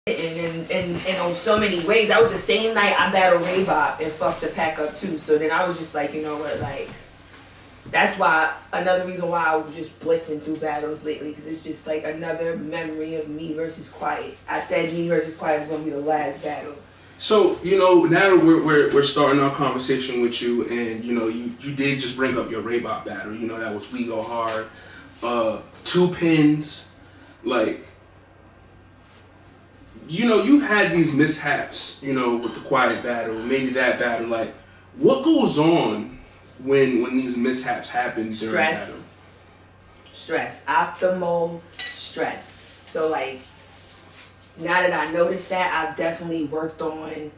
and on so many ways. That was the same night I battled Raybop and fucked the pack up too. So then I was just like, you know what, like, that's why, another reason why I was just blitzing through battles lately, because it's just like another memory of me versus Quiet. I said me versus Quiet was going to be the last battle. So, you know, now that we're starting our conversation with you, and, you know, you did just bring up your Raybop battle. You know, that was We Go Hard. 2 pins. Like, you know, you've had these mishaps, you know, with the Quiet battle, maybe that battle. Like, what goes on when these mishaps happen during battle? Stress. Optimal stress. So, like, now that I noticed that, I've definitely worked on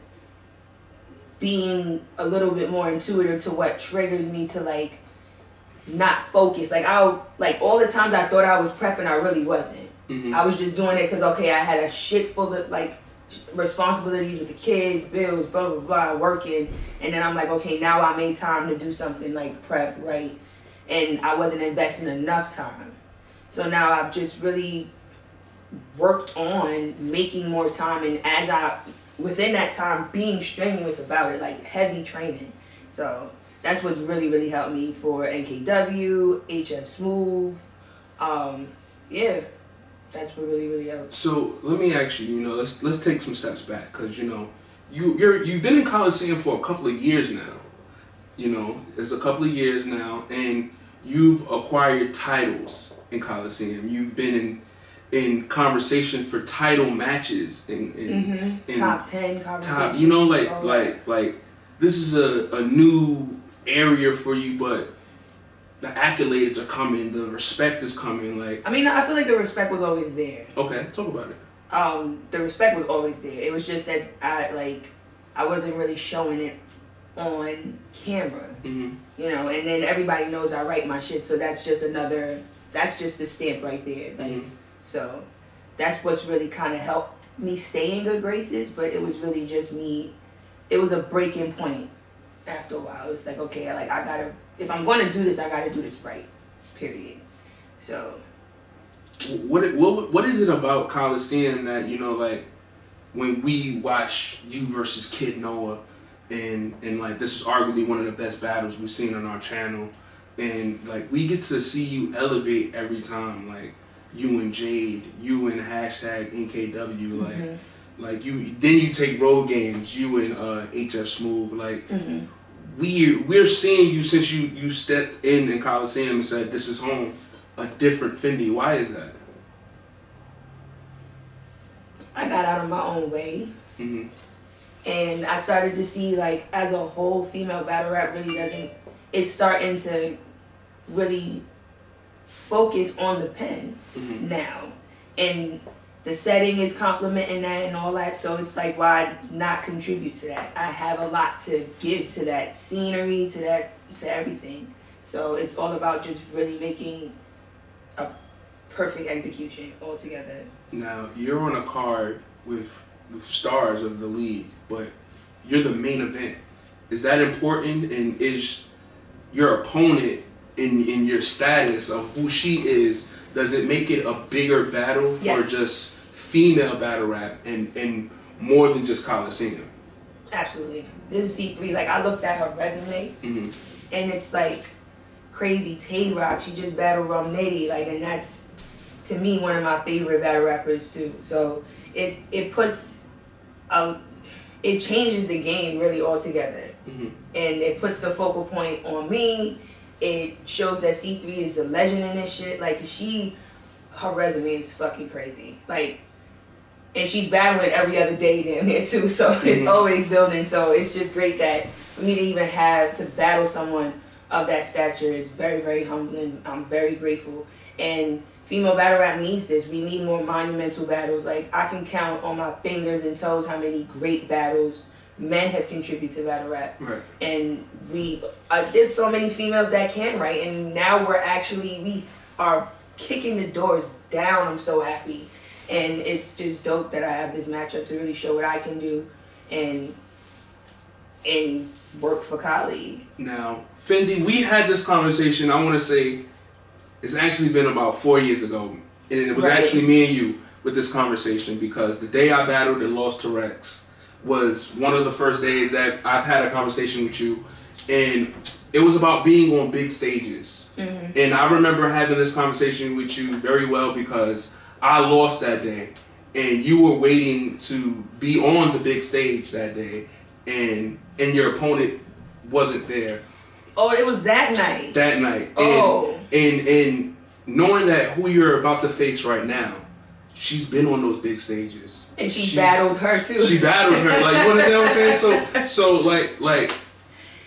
being a little bit more intuitive to what triggers me to, like, not focus. Like, all the times I thought I was prepping, I really wasn't. Mm-hmm. I was just doing it because, okay, I had a shit full of, like, responsibilities with the kids, bills, blah, blah, blah, working. And then I'm like, okay, now I made time to do something, like, prep, right? And I wasn't investing enough time. So now I've just really worked on making more time, and within that time, being strenuous about it, like heavy training. So that's what's really, really helped me for NKW, HF Smooth. Yeah, that's what really, really helped. So let me ask you, you know, let's take some steps back, because, you know, you've been in Colosseum for a couple of years now. You know, it's a couple of years now, and you've acquired titles in Colosseum. You've been in conversation for title matches in top 10 conversations. You know, like this is a new area for you, but the accolades are coming, the respect is coming. Like, I mean, I feel like the respect was always there. Okay, talk about it. The respect was always there. It was just that I wasn't really showing it on camera. Mm-hmm. You know, and then everybody knows I write my shit, so that's just the stamp right there. Like, mm-hmm. So that's what's really kind of helped me stay in good graces, but it was really just me. It was a breaking point after a while. It's like, okay, like, I gotta, if I'm going to do this, I gotta do this right, period. So. What is it about Colosseum that, you know, like, when we watch you versus Kid Noah, and like, this is arguably one of the best battles we've seen on our channel, and like, we get to see you elevate every time, like, you and Jade, you and #NKW, like, mm-hmm. like you take road games, you and HF Smooth, like, mm-hmm. we're seeing you since you stepped in Colosseum and said this is home, a different Fendi. Why is that? I got out of my own way, mm-hmm. and I started to see, like, as a whole, female battle rap really it's starting to really focus on the pen mm-hmm. now, and the setting is complementing that and all that, so it's like, why not contribute to that? I have a lot to give to that scenery, to everything. So it's all about just really making a perfect execution altogether. Now, you're on a card with stars of the league, but you're the main event. Is that important? And is your opponent, in your status of who she is, does it make it a bigger battle for Yes. just female battle rap and more than just Colosseum? Absolutely. This is C3. Like, I looked at her resume, mm-hmm. and it's like crazy. Tay-Rock, she just battled Rum Nitty, like, and that's, to me, one of my favorite battle rappers too. So it changes the game really altogether, mm-hmm. and it puts the focal point on me. It shows that C3 is a legend in this shit. Like, her resume is fucking crazy. Like, and she's battling every other day damn near too, so it's mm-hmm. always building. So it's just great that for me to even have to battle someone of that stature is very, very humbling. I'm very grateful. And female battle rap needs this. We need more monumental battles. Like, I can count on my fingers and toes how many great battles men have contributed to battle rap. Right. And there's so many females that can write, and now we are kicking the doors down. I'm so happy. And it's just dope that I have this matchup to really show what I can do and work for Kali. Now, Fendi, we had this conversation, I want to say, it's actually been about 4 years ago. And it was Right. actually me and you. with this conversation because the day I battled and lost to Rex was one of the first days that I've had a conversation with you, and it was about being on big stages. Mm-hmm. And I remember having this conversation with you very well because I lost that day, and you were waiting to be on the big stage that day, and your opponent wasn't there. Oh, it was that night. That night. Oh. And knowing that who you're about to face right now, she's been on those big stages. And she battled her too. She battled her. Like, you understand what I'm saying? So like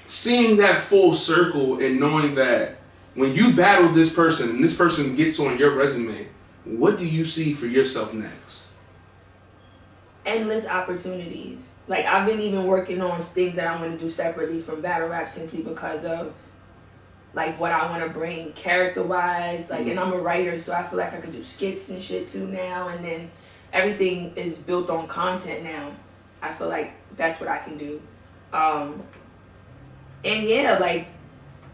seeing that full circle and knowing that when you battle this person and this person gets on your resume, what do you see for yourself next? Endless opportunities. Like, I've been even working on things that I want to do separately from battle rap simply because of like what I want to bring character wise. Like, and I'm a writer, so I feel like I could do skits and shit too now. And then everything is built on content now. I feel like that's what I can do. And yeah, like,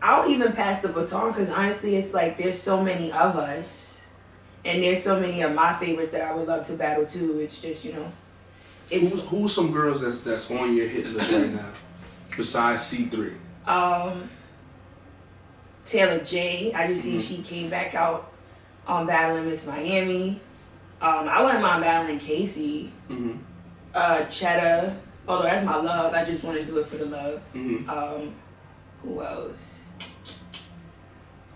I'll even pass the baton because honestly, it's like there's so many of us, and there's so many of my favorites that I would love to battle too. It's just, you know, it's who's some girls that's on your hit list right now besides C3? Taylor J. I just see she came back out on battling Miss Miami. I wouldn't mind battling Casey. Cheddar. Although that's my love, I just want to do it for the love. Who else?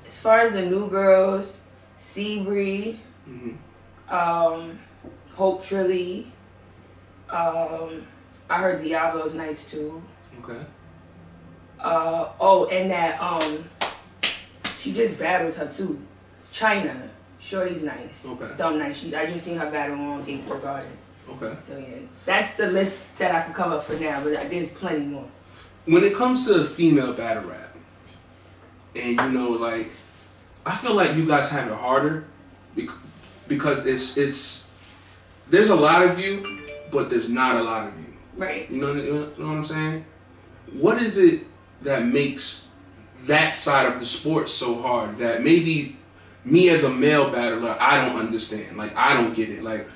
As far as the new girls, Seabree, Hope Trilly. I heard Diablo's nice too. Okay. Oh, and that she just battled her too. China. Shorty's nice. Okay. Dumb nice. I just seen her battle on Gates of the Garden. Okay. So yeah, that's the list that I can come up for now, but there's plenty more. When it comes to female battle rap, and you know, like, I feel like you guys have it harder because it's there's a lot of you, but there's not a lot of you. Right. You know what I'm saying? What is it that makes that side of the sport so hard that maybe me as a male battler, I don't understand. Like, I don't get it. Like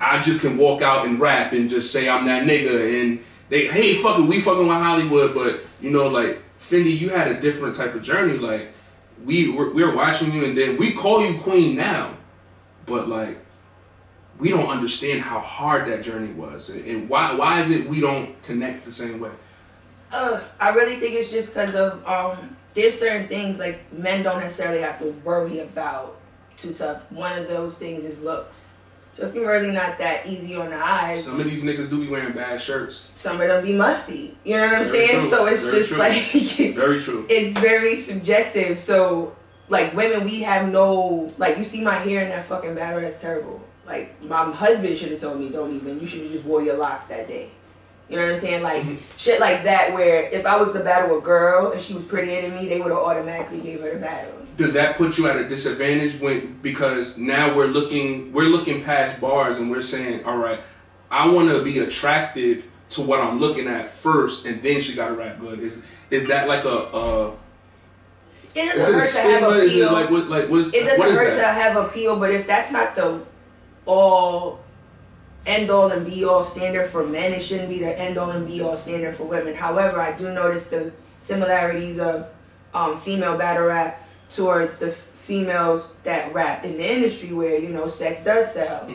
I just can walk out and rap and just say I'm that nigga and they, hey, fuck it, we fucking with Hollywood, but you know, like, Fendi, you had a different type of journey. Like, we're watching you and then we call you queen now, but like, we don't understand how hard that journey was and why is it we don't connect the same way? I really think it's just because of there's certain things like men don't necessarily have to worry about too tough. One of those things is looks. So if you're really not that easy on the eyes, some of these niggas do be wearing bad shirts. Some of them be musty. You know what I'm saying? True. So it's Very just true. like very true. It's very subjective. So like women, we have no, like, you see my hair in that fucking battle, that's terrible. Like, my husband should have told me, you should have just wore your locks that day. You know what I'm saying? Like, shit like that, where if I was to battle a girl and she was prettier than me, they would have automatically gave her the battle. Does that put you at a disadvantage because now we're looking past bars and we're saying, all right, I want to be attractive to what I'm looking at first, and then she got to rap good. Is that like a it doesn't hurt to have appeal. Is it like what it doesn't hurt to have appeal, but if that's not the end all and be all standard for men, it shouldn't be the end all and be all standard for women. However, I do notice the similarities of female battle rap towards the females that rap in the industry, where, you know, sex does sell.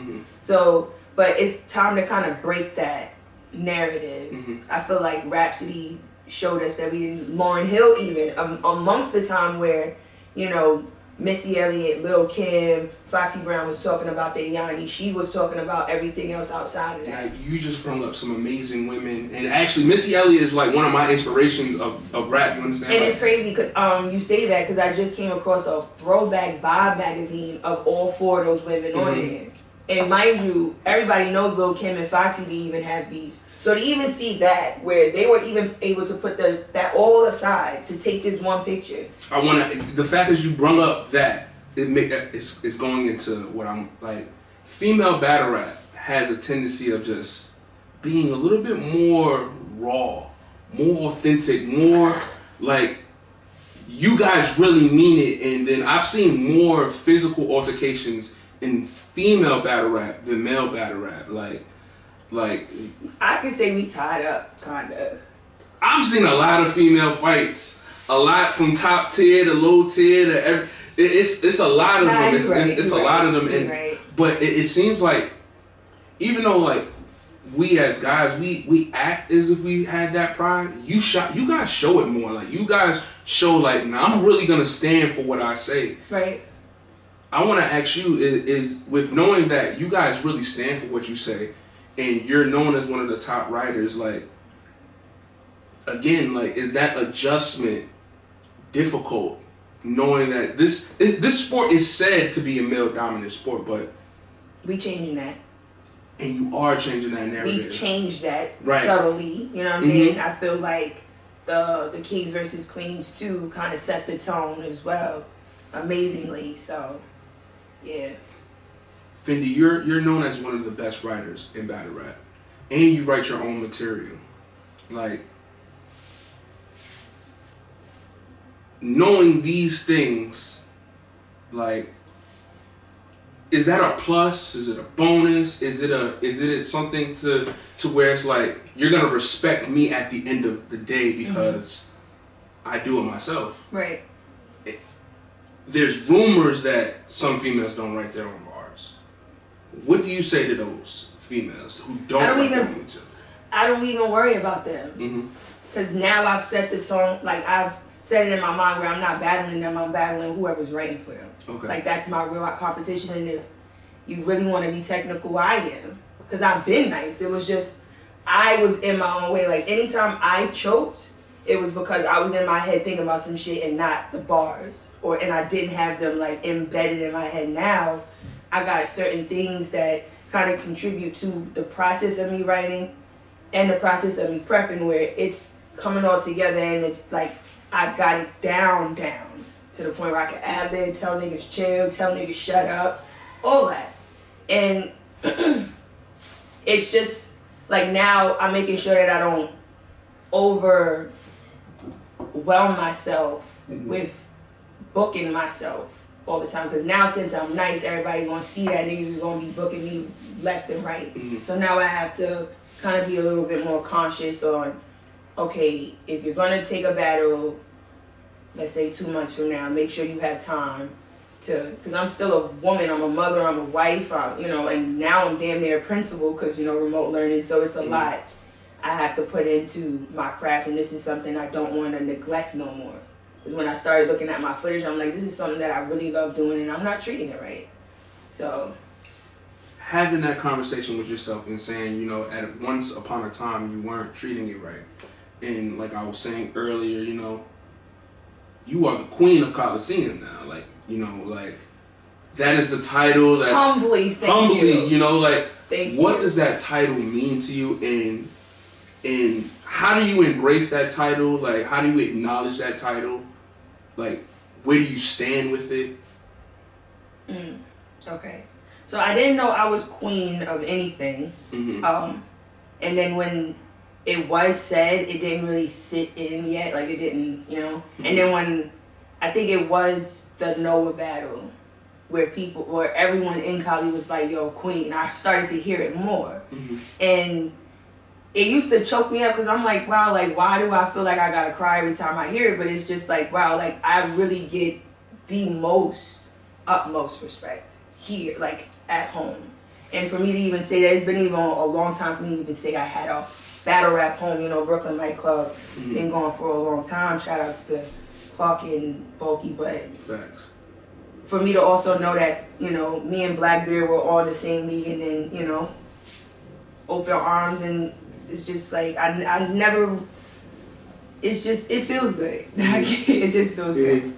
So, but it's time to kind of break that narrative. I feel like Rhapsody showed us that we didn't. Lauryn Hill even amongst the time where, you know, Missy Elliott, Lil Kim, Foxy Brown was talking about their Yanni. She was talking about everything else outside of that. You just brought up some amazing women, and actually Missy Elliott is like one of my inspirations of rap. You understand? And it's crazy because you say that because I just came across a throwback Vibe magazine of all four of those women on there. And mind you, everybody knows Lil Kim and Foxy to even have beef. So to even see that, where they were even able to put that all aside to take this one picture. The fact that you brought up that, it's going into what I'm like. Female battle rap has a tendency of just being a little bit more raw, more authentic, more like you guys really mean it. And then I've seen more physical altercations in female battle rap than male battle rap. Like I can say we tied up, kinda. I've seen a lot of female fights, a lot from top tier to low tier to every. It's a lot of them. It's a lot of them. And but it seems like even though like we as guys we act as if we had that pride. You guys show it more. Like you guys show like, nah, I'm really gonna stand for what I say. Right. I want to ask you is with knowing that you guys really stand for what you say, and you're known as one of the top writers. Like again, like is that adjustment difficult? Knowing that this sport is said to be a male dominant sport, but we changing that. And you are changing that narrative. We've changed that subtly. You know what I'm saying? I feel like the Kings versus Queens 2 kind of set the tone as well, amazingly. So, yeah. Fendi, you're known as one of the best writers in battle rap, and you write your own material. Like knowing these things, like. Is that a plus? Is it a bonus? Is it something to where it's like you're gonna respect me at the end of the day because I do it myself? Right. There's rumors that some females don't write their own bars. What do you say to those females who don't write their own material? I don't even worry about them because now I've set the tone. Like I've set it in my mind where I'm not battling them. I'm battling whoever's writing for them. Okay. Like that's my real competition, and if you really want to be technical, I am, because I've been nice. It was just I was in my own way. Like anytime I choked, it was because I was in my head thinking about some shit and not the bars, and I didn't have them like embedded in my head. Now I got certain things that kind of contribute to the process of me writing and the process of me prepping, where it's coming all together and it's like I got it down to the point where I can ad-lib, tell niggas chill, tell niggas shut up, all that. And it's just like now I'm making sure that I don't overwhelm myself with booking myself all the time. Because now since I'm nice, everybody's gonna see that niggas is gonna be booking me left and right. So now I have to kind of be a little bit more conscious on, okay, if you're gonna take a battle, let's say 2 months from now, make sure you have time to, because I'm still a woman, I'm a mother, I'm a wife, and now I'm damn near a principal because, remote learning, so it's a lot I have to put into my craft, and this is something I don't want to neglect no more. Because when I started looking at my footage, I'm like, this is something that I really love doing, and I'm not treating it right. So having that conversation with yourself and saying, at once upon a time you weren't treating it right. And like I was saying earlier, you are the queen of Colosseum now. Like, that is the title that humbly, thank you. What does that title mean to you, and how do you embrace that title? Like, how do you acknowledge that title? Like, where do you stand with it? Okay. So I didn't know I was queen of anything. And then when it was said, it didn't really sit in yet. Like it didn't, And then when I think it was the Noah battle where everyone in Cali was like, yo, queen, I started to hear it more. And it used to choke me up because I'm like, wow, like why do I feel like I gotta cry every time I hear it? But it's just like, wow, like I really get the utmost respect here, like at home. And for me to even say that, it's been even a long time for me to even say I had a battle rap home, Brooklyn nightclub, been going for a long time. Shout outs to Clark and Bulky, but facts. For me to also know that, me and Blackbeard were all in the same league, and then, open arms, and it's just like, I never, it's just, it feels good. It just feels good.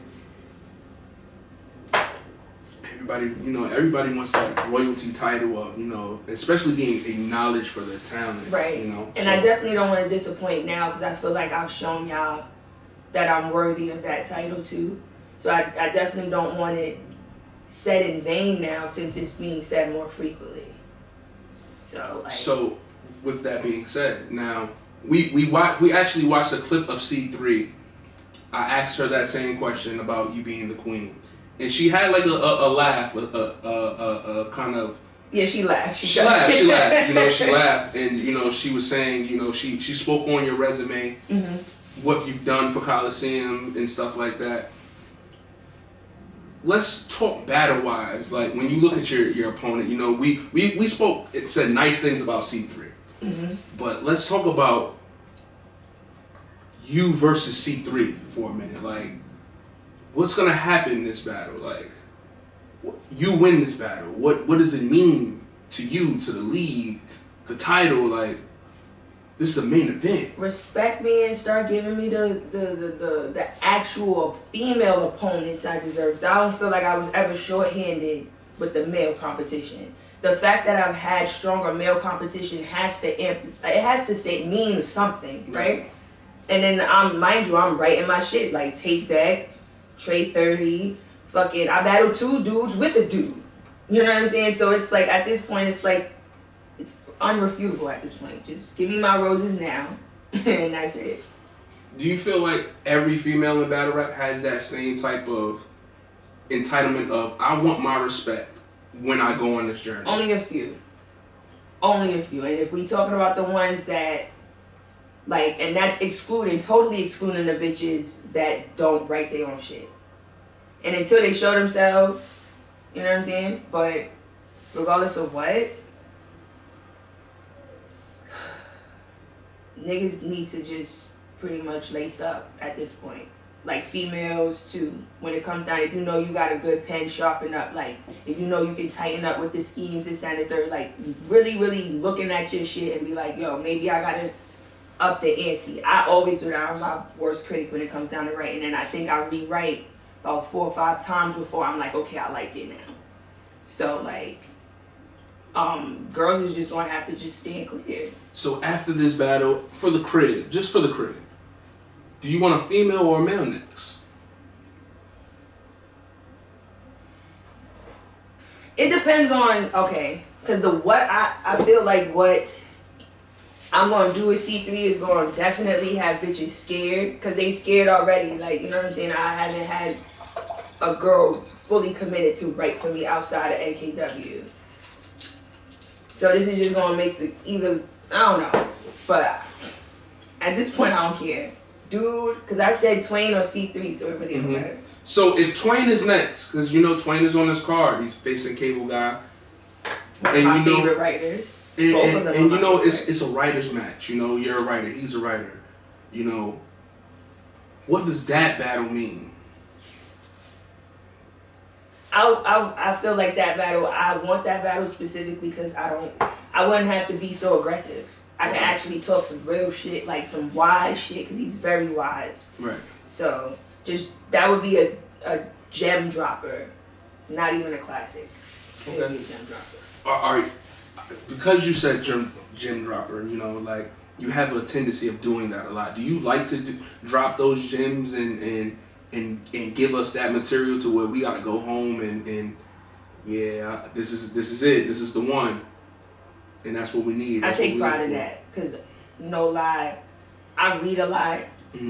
Everybody wants that royalty title of, especially being acknowledged for their talent. Right. And I definitely don't want to disappoint now because I feel like I've shown y'all that I'm worthy of that title too. So I definitely don't want it said in vain now since it's being said more frequently. So with that being said, now we actually watched a clip of C3. I asked her that same question about you being the queen. and she had like a laugh, a kind of. Yeah, she laughed. She laughed. She laughed. You know, she laughed, and you know, she was saying, you know, she spoke on your resume, what you've done for Colosseum and stuff like that. Let's talk battle wise. Like when you look at your opponent, you know, we spoke. It said nice things about C3, but let's talk about you versus C3 for a minute. Like, what's gonna happen in this battle? Like, you win this battle. What does it mean to you, to the league, the title? Like, this is a main event. Respect me and start giving me the actual female opponents I deserve. 'Cause I don't feel like I was ever shorthanded with the male competition. The fact that I've had stronger male competition has to mean something, right? And then mind you, I'm writing my shit like take that, trade 30, fucking I battled 2 dudes with a dude. You know what I'm saying? So it's like at this point it's like it's unrefutable at this point. Just give me my roses now and that's it. Do you feel like every female in battle rap has that same type of entitlement of I want my respect when I go on this journey? Only a few. Only a few. And if we talking about the ones that like, and that's totally excluding the bitches that don't write their own shit. And until they show themselves, you know what I'm saying? But regardless of what, niggas need to just pretty much lace up at this point. Like females too. When it comes down, if you know you got a good pen, sharpen up. Like if you know you can tighten up with the schemes, this, that, and the third. Like really, really looking at your shit and be like, yo, maybe I gotta up the ante. I always do that. I'm my worst critic when it comes down to writing, and I think I rewrite about 4 or 5 times before I'm like, okay, I like it now. So like, girls is just gonna have to just stand clear. So after this battle, for the crib, just for the crib, do you want a female or a male next? It depends on, okay, because I feel like what I'm gonna do with C3 is gonna definitely have bitches scared, because they scared already. Like, you know what I'm saying? I haven't had a girl fully committed to write for me outside of NKW. So this is just gonna make I don't know, but at this point I don't care. Dude, because I said Twain or C3, so it really don't matter. So if Twain is next, because you know Twain is on this card, he's facing Cable Guy. One of my favorite writers. Both of them and you know, it's a writer's match. You know, you're a writer, he's a writer. You know, what does that battle mean? I feel like that battle, I want that battle specifically because I wouldn't have to be so aggressive. I can actually talk some real shit, like some wise shit, because he's very wise. Right. So, just, that would be a gem dropper, not even a classic. Okay. It would be a gem dropper. All right. Because you said gem dropper, you know, like, you have a tendency of doing that a lot. Do you like to drop those gems and give us that material to where we gotta go home and yeah, this is it. This is the one. And that's what we need. I take pride in that, because no lie, I read a lot,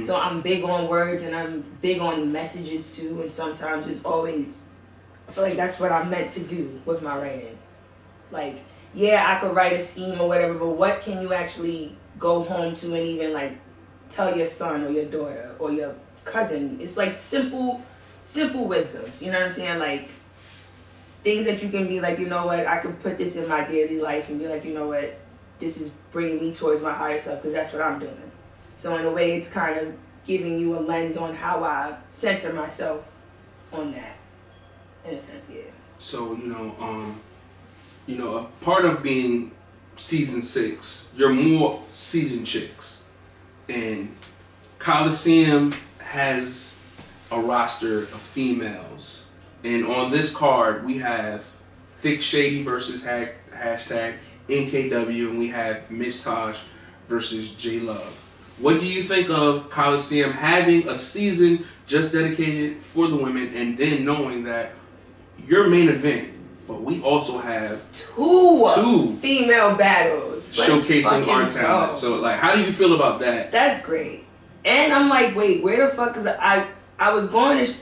so I'm big on words and I'm big on messages too, and sometimes it's always, I feel like that's what I'm meant to do with my writing. Like, yeah, I could write a scheme or whatever, but what can you actually go home to and even like tell your son or your daughter or your cousin? It's like simple wisdoms, you know what I'm saying? Like, things that you can be like, you know what, I can put this in my daily life and be like, you know what, this is bringing me towards my higher self, because that's what I'm doing. So in a way, it's kind of giving you a lens on how I center myself on that, in a sense, yeah. So, you know, a part of being season 6, you're more seasoned chicks. And Colosseum has a roster of females. And on this card, we have Thick Shady versus hashtag NKW, and we have Miss Taj versus J Love. What do you think of Colosseum having a season just dedicated for the women, and then knowing that your main event, but we also have two female battles showcasing our talent? Go. So, like, how do you feel about that? That's great. And I'm like, wait, where the fuck is I was going to...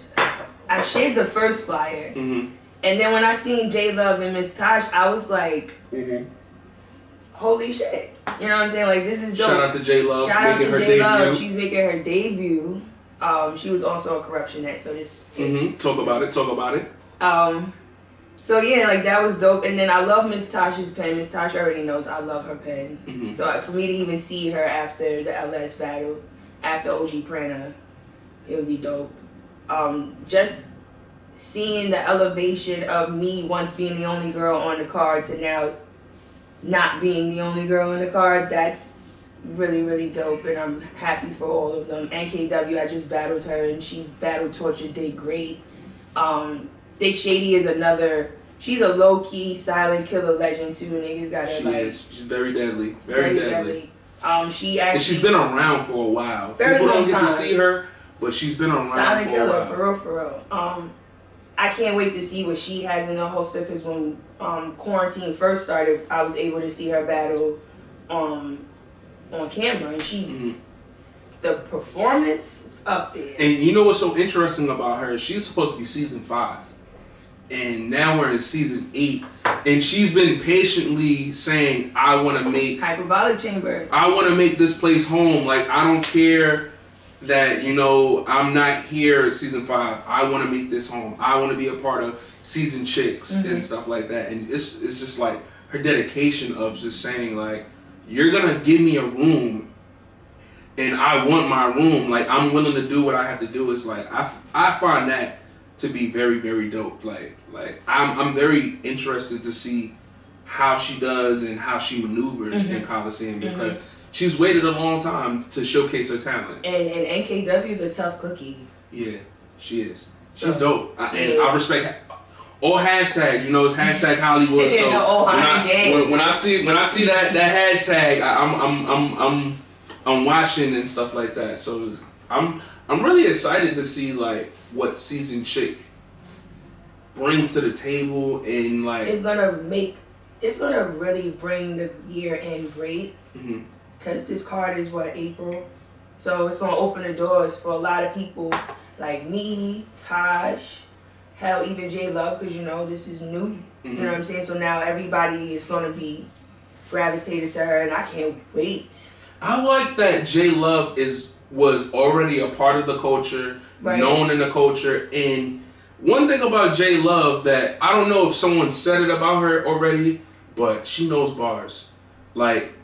I I shared the first flyer, Mm-hmm. and then when I seen J Love and Miss Tosh, I was like, holy shit. You know what I'm saying? Like, this is dope. Shout out to J Love. Shout out to J Love. Debut. She's making her debut. She was also a corruption net, so this. Talk about it. Talk about it. So yeah, like that was dope. And then I love Miss Tosh's pen. Miss Tosh already knows I love her pen. So for me to even see her after the LS battle, after OG Prana, it would be dope. Just seeing the elevation of me once being the only girl on the card to now not being the only girl on the card, that's really, really dope, and I'm happy for all of them. NKW, I just battled her, and she battled Torture, did great. Thick Shady is another, she's a low-key silent killer legend too. Niggas gotta she like. Is. She's very deadly. Very deadly. She actually. And she's been around for a while. People don't get to see her, but she's been around silent for killer, a while. for real, for real. I can't wait to see what she has in the holster, because when quarantine first started, I was able to see her battle on camera, and she, the performance is up there. And you know what's so interesting about her? She's supposed to be season 5, and now we're in season 8, and she's been patiently saying, "I want to make Hyperbolic Chamber. I want to make this place home. Like, I don't care that, you know, I'm not here at season 5. I want to make this home. I want to be a part of season chicks and stuff like that." And it's just like her dedication of just saying, like, you're gonna give me a room, and I want my room. Like, I'm willing to do what I have to do. Is like, I find that to be very, very dope. Like I'm very interested to see how she does and how she maneuvers in Colosseum, because she's waited a long time to showcase her talent. And NKW is a tough cookie. Yeah, she is. She's dope. And I respect all hashtags. You know, it's hashtag Hollywood. So when I see that hashtag, I'm watching and stuff like that. So I'm really excited to see like what season chick brings to the table, and like it's gonna really bring the year in great. Because this card is April, so it's gonna open the doors for a lot of people like me, Taj, hell, even J Love, because you know this is new. You know what I'm saying? So now everybody is gonna be gravitated to her, and I can't wait. I like that J Love was already a part of the culture, known in the culture. And one thing about J Love that I don't know if someone said it about her already, but she knows bars, like.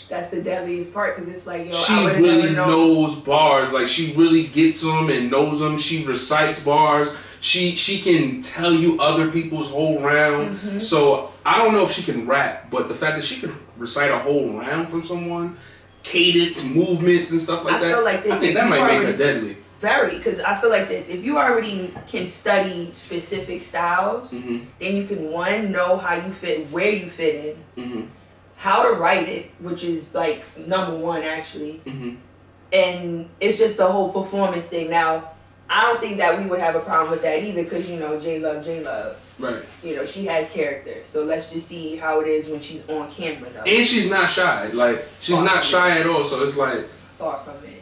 That's the deadliest part, because it's like, yo, she really knows bars. Like, she really gets them and knows them. She recites bars. She can tell you other people's whole round. So I don't know if she can rap, but the fact that she can recite a whole round from someone, cadence, movements, and stuff like that, feel like this, I think that might make her deadly. Very, because I feel like this. If you already can study specific styles, then you can, one, know how you fit, where you fit in. How to write it, which is like number one actually, and it's just the whole performance thing. Now, I don't think that we would have a problem with that either, because you know J Love, right? You know, she has character, so let's just see how it is when she's on camera though. And she's not shy. Like, she's not shy at all. So it's like far from it.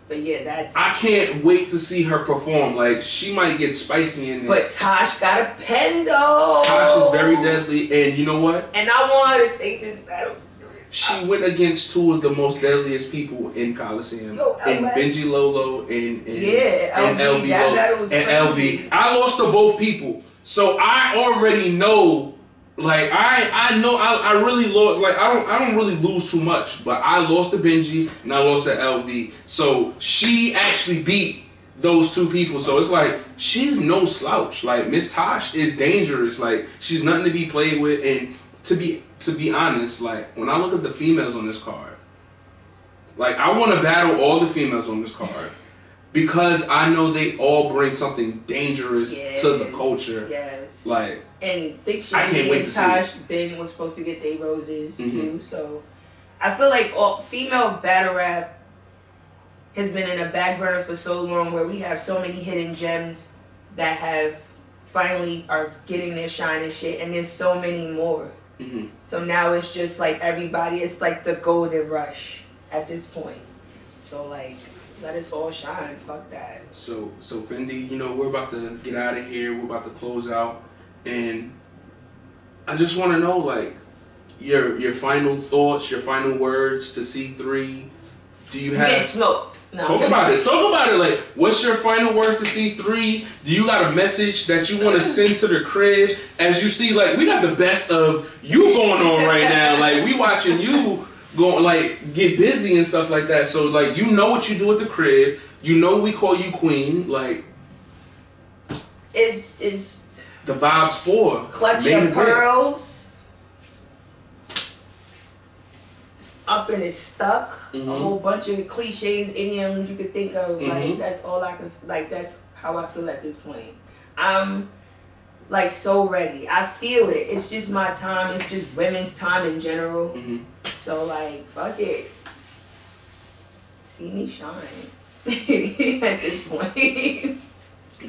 But yeah, that's. I can't wait to see her perform. Like, she might get spicy in there. But Tosh got a pen though. Tosh is very deadly, and you know what? And I want her to take this battle serious. She went against two of the most deadliest people in Colosseum, and Benji Lolo and LV and LV. I lost to both people, so I already know. Like, I know I really lost. Like, I don't really lose too much, but I lost to Benji and I lost to LV. So she actually beat those two people. So it's like, she's no slouch. Like, Miss Tosh is dangerous. Like, she's nothing to be played with. And to be honest, like, when I look at the females on this card, like, I want to battle all the females on this card, because I know they all bring something dangerous to the culture. Yes. Like, and Thick I can't wait and to see Tosh Ben was supposed to get their roses too. So I feel like female battle rap has been in a back burner for so long, where we have so many hidden gems that have finally are getting their shine and shit, and there's so many more. So now it's just like everybody, it's like the golden rush at this point. So like, let us all shine. Fuck that. So Fendi, you know, we're about to get out of here. We're about to close out, and I just want to know, like, your final thoughts, your final words to C3. Do you have? Get smoked. No, Talk about it. Talk about it. Like, what's your final words to C3? Do you got a message that you want to send to the crib? As you see, like, we got the best of you going on right now. Like, we watching you go, like, get busy and stuff like that. So, like, you know what you do at the crib. You know we call you queen. Like, it's the vibes for clutch your pearls. Up and it's stuck. Mm-hmm. A whole bunch of cliches, idioms you could think of. Mm-hmm. Like, that's all I could. Like, that's how I feel at this point. I'm like so ready. I feel it. It's just my time. It's just women's time in general. Mm-hmm. So like, fuck it. See me shine at this point.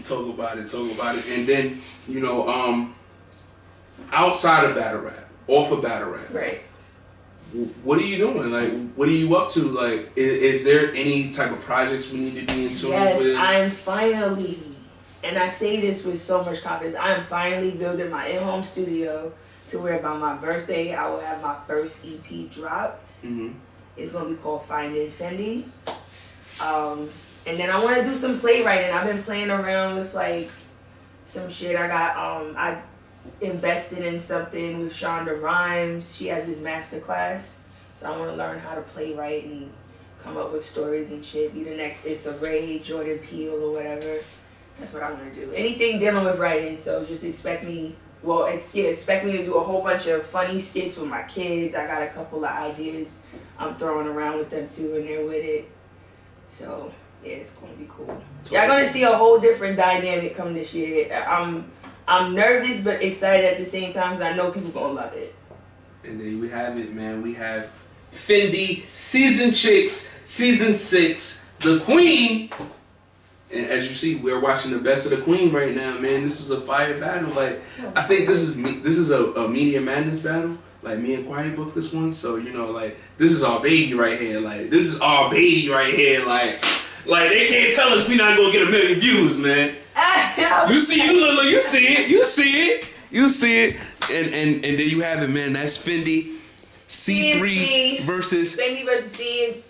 Talk about it. Talk about it. And then, you know, outside of battle rap, off of battle rap, right? What are you doing? Like, what are you up to? Like, is there any type of projects we need to be in tune with? Yes, I'm finally, and I say this with so much confidence, I am finally building my in-home studio to where by my birthday I will have my first EP dropped. Mm-hmm. It's going to be called Finding Fendi. And then I want to do some playwriting. I've been playing around with like some shit. I got, I invested in something with Shonda Rhimes. She has this master class. So I want to learn how to playwright and come up with stories and shit. Be the next Issa Rae, Jordan Peele or whatever. That's what I want to do. Anything dealing with writing. So just expect me, expect me to do a whole bunch of funny skits with my kids. I got a couple of ideas I'm throwing around with them too, and they're with it. So yeah, it's going to be cool. Y'all going to see a whole different dynamic come this year. I'm nervous but excited at the same time because I know people going to love it. And there we have it, man. We have Fendi, Season Chicks, Season 6, The Queen. And as you see, we're watching the best of the Queen right now, man. This is a fire battle. Like, I think this is a Media Madness battle. Like, me and Quiet booked this one. So, you know, like, this is our baby right here. Like, this is our baby right here. Like they can't tell us we not going to get 1 million views, man. You see it. And there you have it, man. That's Fendi, C3 versus Fendi versus C.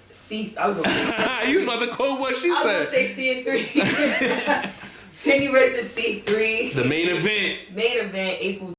I was gonna say. You was about to quote what she said. I was gonna say C3. Fendi versus C3. The main event. April